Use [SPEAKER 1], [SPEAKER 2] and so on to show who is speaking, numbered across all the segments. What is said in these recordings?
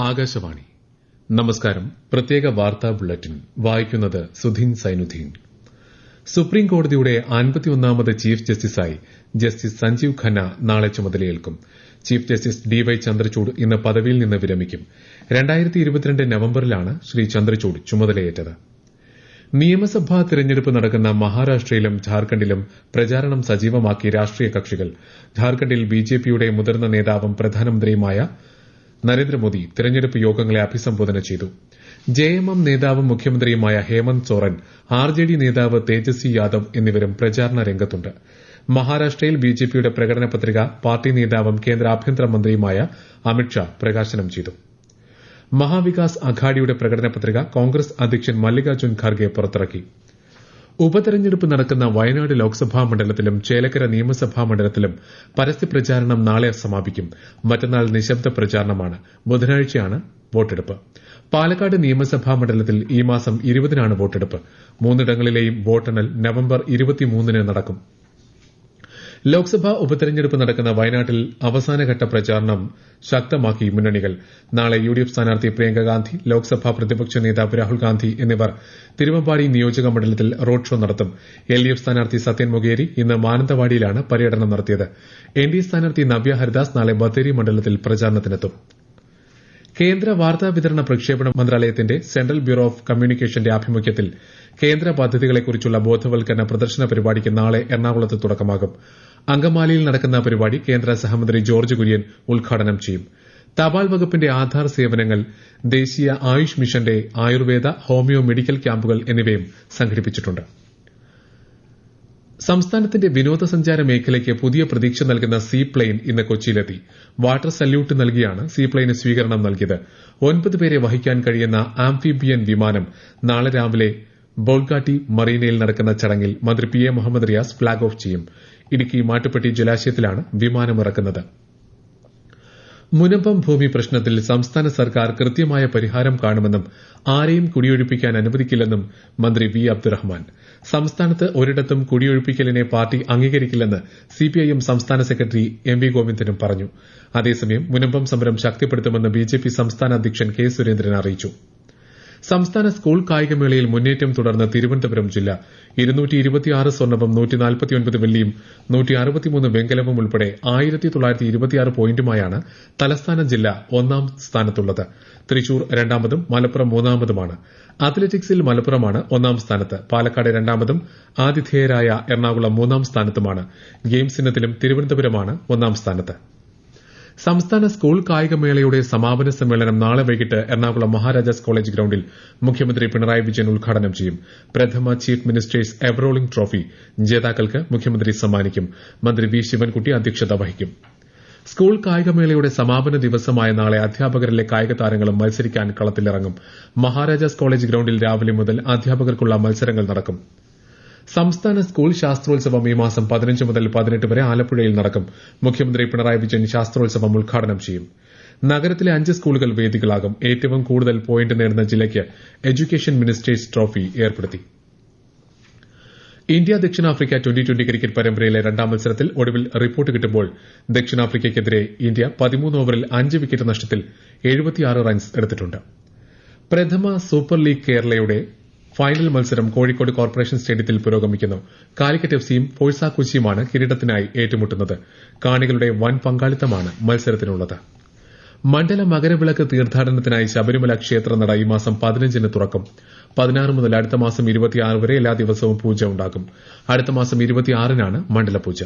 [SPEAKER 1] ആകാശവാണി. നമസ്കാരം. പ്രത്യേക വാർത്താ ബുള്ളറ്റിൻ വായിക്കുന്നത് സുധീൻ സൈനുദ്ദീൻ. സുപ്രീം കോടതിയുടെ 51ാമത് ചീഫ് ജസ്റ്റിസായി ജസ്റ്റിസ് സഞ്ജീവ് ഖന്ന നാളെ ചുമതലയേൽക്കും. ചീഫ് ജസ്റ്റിസ് ഡിവൈ ചന്ദ്രചൂഡ് ഇന്ന് പദവിയിൽ നിന്ന് വിരമിക്കും. 2022 നവംബറിലാണ് ശ്രീ ചന്ദ്രചൂഡ് ചുമതലയേറ്റത്. നിയമസഭാ തെരഞ്ഞെടുപ്പ് നടക്കുന്ന മഹാരാഷ്ട്രയിലും ഝാർഖണ്ഡിലും പ്രചാരണം സജീവമാക്കി രാഷ്ട്രീയ കക്ഷികൾ. ഝാർഖണ്ഡിൽ ബിജെപിയുടെ മുതിർന്ന നേതാവും പ്രധാനമന്ത്രിയുമായ നരേന്ദ്രമോദി തെരഞ്ഞെടുപ്പ് യോഗങ്ങളെ അഭിസംബോധന ചെയ്തു. ജെഎംഎം നേതാവും മുഖ്യമന്ത്രിയുമായ ഹേമന്ത് സോറൻ, ആർജെഡി നേതാവ് തേജസ്വി യാദവ് എന്നിവരും പ്രചാരണ രംഗത്തുണ്ട്. മഹാരാഷ്ട്രയിൽ ബിജെപിയുടെ പ്രകടന പത്രിക പാർട്ടി നേതാവും കേന്ദ്ര ആഭ്യന്തരമന്ത്രിയുമായ അമിത്ഷാ പ്രകാശനം ചെയ്തു. മഹാവികാസ് അഘാഡിയുടെ പ്രകടന പത്രിക കോൺഗ്രസ് അധ്യക്ഷൻ മല്ലികാർജ്ജുൻ ഖാർഗെ പുറത്തിറക്കി. ഉപതെരഞ്ഞെടുപ്പ് നടക്കുന്ന വയനാട് ലോക്സഭാ മണ്ഡലത്തിലും ചേലക്കര നിയമസഭാ മണ്ഡലത്തിലും പരസ്യപ്രചാരണം നാളെ സമാപിക്കും. മറ്റന്നാൾ നിശബ്ദ പ്രചാരണമാണ്. ബുധനാഴ്ചയാണ് വോട്ടെടുപ്പ്. പാലക്കാട് നിയമസഭാ മണ്ഡലത്തിൽ ഈ മാസം 20-നാണ് വോട്ടെടുപ്പ്. മൂന്നിടങ്ങളിലെയും വോട്ടെണ്ണൽ നവംബർ 23-ന് നടക്കും. ലോക്സഭാ ഉപതെരഞ്ഞെടുപ്പ് നടക്കുന്ന വയനാട്ടിൽ അവസാനഘട്ട പ്രചാരണം ശക്തമാക്കി മുന്നണികൾ. നാളെ യുഡിഎഫ് സ്ഥാനാർത്ഥി പ്രിയങ്ക ഗാന്ധി, ലോക്സഭാ പ്രതിപക്ഷ നേതാവ് രാഹുൽ ഗാന്ധി എന്നിവർ തിരുവമ്പാടി നിയോജക മണ്ഡലത്തിൽ റോഡ് ഷോ നടത്തും. എൽഡിഎഫ് സ്ഥാനാർത്ഥി സത്യൻ മൊകേരി ഇന്ന് മാനന്തവാടിയിലാണ് പര്യടനം നടത്തിയത്. എൻഡിഎ സ്ഥാനാർത്ഥി നവ്യ ഹരിദാസ് നാളെ ബത്തേരി മണ്ഡലത്തിൽ പ്രചാരണത്തിനെത്തും. കേന്ദ്ര വാർത്താ വിതരണ പ്രക്ഷേപണ മന്ത്രാലയത്തിന്റെ സെൻട്രൽ ബ്യൂറോ ഓഫ് കമ്മ്യൂണിക്കേഷന്റെ ആഭിമുഖ്യത്തിൽ കേന്ദ്ര പദ്ധതികളെക്കുറിച്ചുള്ള ബോധവൽക്കരണ പ്രദർശന പരിപാടിക്ക് നാളെ എറണാകുളത്ത് തുടക്കമാകും. അങ്കമാലിയിൽ നടക്കുന്ന പരിപാടി കേന്ദ്ര സഹമന്ത്രി ജോർജ് കുര്യൻ ഉദ്ഘാടനം ചെയ്യും. തപാൽ വകുപ്പിന്റെ ആധാർ സേവനങ്ങൾ, ദേശീയ ആയുഷ് മിഷന്റെ ആയുർവേദ, ഹോമിയോ മെഡിക്കൽ ക്യാമ്പുകൾ എന്നിവയും സംഘടിപ്പിച്ചിട്ടുണ്ട്. സംസ്ഥാനത്തിന്റെ വിനോദസഞ്ചാര മേഖലയ്ക്ക് പുതിയ പ്രതീക്ഷ നൽകുന്ന സീ പ്ലെയിൻ ഇന്ന് കൊച്ചിയിലെത്തി. വാട്ടർ സല്യൂട്ട് നൽകിയാണ് സീ പ്ലെയിന് സ്വീകരണം നൽകിയത്. 9 പേരെ വഹിക്കാൻ കഴിയുന്ന ആംഫിബിയൻ വിമാനം നാളെ രാവിലെ ബോൾഗാട്ടി മറീനയിൽ നടക്കുന്ന ചടങ്ങിൽ മന്ത്രി P A Muhammad Riyas flag off ചെയ്യും. ഇടുക്കി മാട്ടുപ്പെട്ടി ജലാശയത്തിലാണ് വിമാനമിറക്കുന്നത്. മുനമ്പം ഭൂമി പ്രശ്നത്തിൽ സംസ്ഥാന സർക്കാർ കൃത്യമായ പരിഹാരം കാണുമെന്നും ആരെയും കുടിയൊഴിപ്പിക്കാൻ അനുവദിക്കില്ലെന്നും മന്ത്രി വി അബ്ദുറഹ്മാൻ. സംസ്ഥാനത്ത് ഒരിടത്തും കുടിയൊഴിപ്പിക്കലിനെ പാർട്ടി അംഗീകരിക്കില്ലെന്ന് സിപിഐഎം സംസ്ഥാന സെക്രട്ടറി എം വി ഗോവിന്ദനും പറഞ്ഞു. അതേസമയം മുനമ്പം സമരം ശക്തിപ്പെടുത്തുമെന്ന് ബിജെപി സംസ്ഥാന അധ്യക്ഷൻ കെ സുരേന്ദ്രൻ അറിയിച്ചു. സംസ്ഥാന സ്കൂൾ കായികമേളയിൽ മുന്നേറ്റം തുടർന്ന് തിരുവനന്തപുരം ജില്ല. 226 സ്വർണവും 149 വെള്ളിയും 163 വെങ്കലവും ഉൾപ്പെടെ 1926 പോയിന്റുമായാണ് തലസ്ഥാന ജില്ല ഒന്നാം സ്ഥാനത്തുള്ളത്. തൃശൂർ രണ്ടാമതും മലപ്പുറം മൂന്നാമതുമാണ്. അത്ലറ്റിക്സിൽ മലപ്പുറമാണ് ഒന്നാം സ്ഥാനത്ത്. പാലക്കാട് രണ്ടാമതും ആതിഥേയരായ എറണാകുളം മൂന്നാം സ്ഥാനത്തുമാണ്. ഗെയിംസ് ഇനത്തിലും തിരുവനന്തപുരമാണ് ഒന്നാം സ്ഥാനത്ത്. സംസ്ഥാന സ്കൂൾ കായികമേളയുടെ സമാപന സമ്മേളനം നാളെ വൈകിട്ട് എറണാകുളം മഹാരാജാസ് കോളേജ് ഗ്രൌണ്ടിൽ മുഖ്യമന്ത്രി പിണറായി വിജയൻ ഉദ്ഘാടനം ചെയ്യും. പ്രഥമ ചീഫ് മിനിസ്റ്റേഴ്സ് എവറോളിംഗ് ട്രോഫി ജേതാക്കൾക്ക് മുഖ്യമന്ത്രി സമ്മാനിക്കും. മന്ത്രി വി ശിവൻകുട്ടി അധ്യക്ഷത വഹിക്കും. സ്കൂൾ കായികമേളയുടെ സമാപന ദിവസമായ നാളെ അധ്യാപകരിലെ കായിക താരങ്ങളും മത്സരിക്കാൻ കളത്തിലിറങ്ങും. മഹാരാജാസ് കോളേജ് ഗ്രൌണ്ടിൽ രാവിലെ മുതൽ അധ്യാപകർക്കുള്ള മത്സരങ്ങൾ നടക്കും. സംസ്ഥാന സ്കൂൾ ശാസ്ത്രോത്സവം ഈ മാസം 15 മുതൽ 18 വരെ ആലപ്പുഴയിൽ നടക്കും. മുഖ്യമന്ത്രി പിണറായി വിജയൻ ശാസ്ത്രോത്സവം ഉദ്ഘാടനം ചെയ്യും. നഗരത്തിലെ 5 സ്കൂളുകൾ വേദികളാകും. ഏറ്റവും കൂടുതൽ പോയിന്റ് നേടുന്ന ജില്ലയ്ക്ക് എഡ്യൂക്കേഷൻ മിനിസ്റ്റേഴ്സ് ട്രോഫി ഏർപ്പെടുത്തി. ഇന്ത്യ ദക്ഷിണാഫ്രിക്ക T20 ക്രിക്കറ്റ് പരമ്പരയിലെ രണ്ടാം മത്സരത്തിൽ ഒടുവിൽ റിപ്പോർട്ട് കിട്ടുമ്പോൾ ദക്ഷിണാഫ്രിക്കയ്ക്കെതിരെ ഇന്ത്യ 13 ഓവറിൽ 5 വിക്കറ്റ് നഷ്ടത്തിൽ 76 റൺസ് എടുത്തിട്ടുണ്ട്. പ്രഥമ സൂപ്പർ ലീഗ് കേരളയുടെ ഫൈനൽ മത്സരം കോഴിക്കോട് കോർപ്പറേഷൻ സ്റ്റേഡിയത്തിൽ പുരോഗമിക്കുന്നു. കാലിക്കറ്റ് എഫ്സിയും ഫോഴ്സ കൊച്ചിയുമാണ് കിരീടത്തിനായി ഏറ്റുമുട്ടുന്നത്. കാണികളുടെ വൻ പങ്കാളിത്തമാണ് മത്സരത്തിനുള്ളത്. മണ്ഡല മകരവിളക്ക് തീർത്ഥാടനത്തിനായി ശബരിമല ക്ഷേത്രനട ഈ മാസം 15-ന് തുറക്കും. 16 മുതൽ അടുത്ത മാസം 26 വരെ എല്ലാ ദിവസവും പൂജ ഉണ്ടാകും. അടുത്ത മാസം 26-നാണ് മണ്ഡലപൂജ.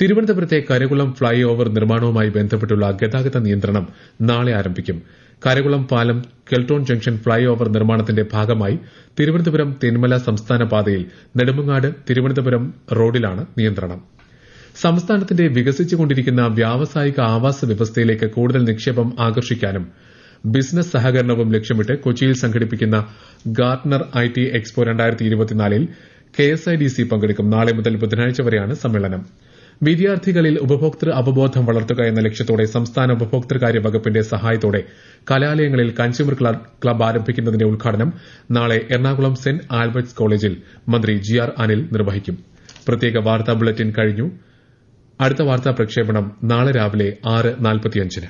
[SPEAKER 1] തിരുവനന്തപുരത്തെ കരകുളം ഫ്ളൈ ഓവർ നിർമ്മാണവുമായി ബന്ധപ്പെട്ടുള്ള ഗതാഗത നിയന്ത്രണം നാളെ ആരംഭിക്കും. കരകുളം പാലം കെൽട്രോൺ ജംഗ്ഷൻ ഫ്ളൈ ഓവർ നിർമ്മാണത്തിന്റെ ഭാഗമായി തിരുവനന്തപുരം തെന്മല സംസ്ഥാന പാതയിൽ നെടുമങ്ങാട് തിരുവനന്തപുരം റോഡിലാണ് നിയന്ത്രണം. സംസ്ഥാനത്തിന്റെ വികസിച്ചുകൊണ്ടിരിക്കുന്ന വ്യാവസായിക ആവാസ വ്യവസ്ഥയിലേക്ക് കൂടുതൽ നിക്ഷേപം ആകർഷിക്കാനും ബിസിനസ് സഹകരണവും ലക്ഷ്യമിട്ട് കൊച്ചിയിൽ സംഘടിപ്പിക്കുന്ന ഗാർട്ട്നർ IT എക്സ്പോ 2024-ൽ KSIDC പങ്കെടുക്കും. നാളെ മുതൽ ബുധനാഴ്ച വരെയാണ് സമ്മേളനം. വിദ്യാർത്ഥികളിൽ ഉപഭോക്തൃ അവബോധം വളർത്തുക എന്ന ലക്ഷ്യത്തോടെ സംസ്ഥാന ഉപഭോക്തൃകാര്യ വകുപ്പിന്റെ സഹായത്തോടെ കലാലയങ്ങളിൽ കൺസ്യൂമർ ക്ലബ് ആരംഭിക്കുന്നതിന്റെ ഉദ്ഘാടനം നാളെ എറണാകുളം സെന്റ് ആൽബർട്ട്സ് കോളേജിൽ മന്ത്രി GR അനിൽ നിർവഹിക്കും. പ്രത്യേക വാർത്താ ബുള്ളറ്റിൻ കഴിഞ്ഞു. അടുത്ത വാർത്താ പ്രക്ഷേപണം നാളെ രാവിലെ 6:45-ന്.